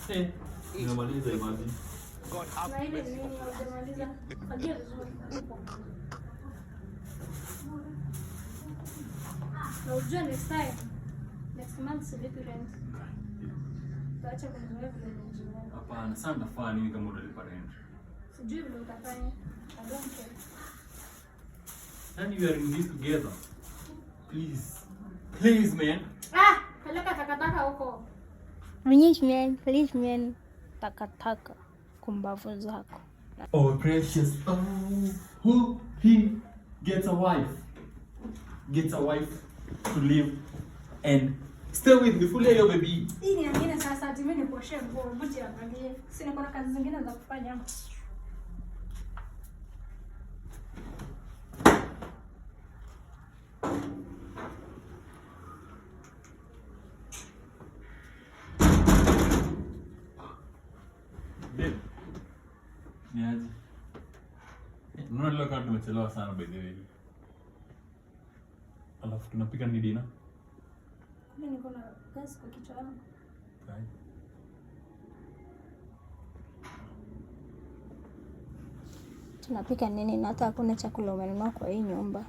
Nimemaliza imagine. Na ile nini hujamaliza? Fagia vizuri. Na ujue next time. Next month silipi rent. Tutaacha kunizoea vile nimezoea. Hapana, sasa nitafanya nini kama unalipa rent? Sijui vile utafanya. I don't care. And we are in this together. Please. Please, man. Peleka takataka huko. Please, man. Takataka kumbavu zako. Oh, precious. Oh, who he gets a wife. Gets a wife to live and stay with the full year, baby. Hii ni nyingine sasa ati mimi niposhe nguo buti angalie. Sina kuna kazi zingine za kufanya. Babe. Niaje? Mbona leo kama tumechelewa sana by the way? Alafu tunapika ni dinner? Mimi niko na gas kwa kichwa yangu. Right. Tunapika nini na hata hakuna chakula umenunua kwa hii nyumba?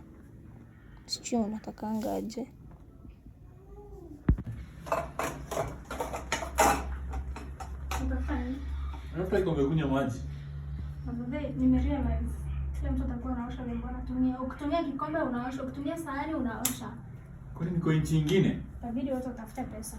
Sijui unatakanga aje. Utafanya? Unataka iko umekunywa maji? Mzee, nimerealize kila mtu atakuwa anaosha vyombo anatumia. Ukitumia kikombe unaosha, ukitumia sahani unaosha. Kwani niko nchi nyingine? Itabidi watu watafute pesa.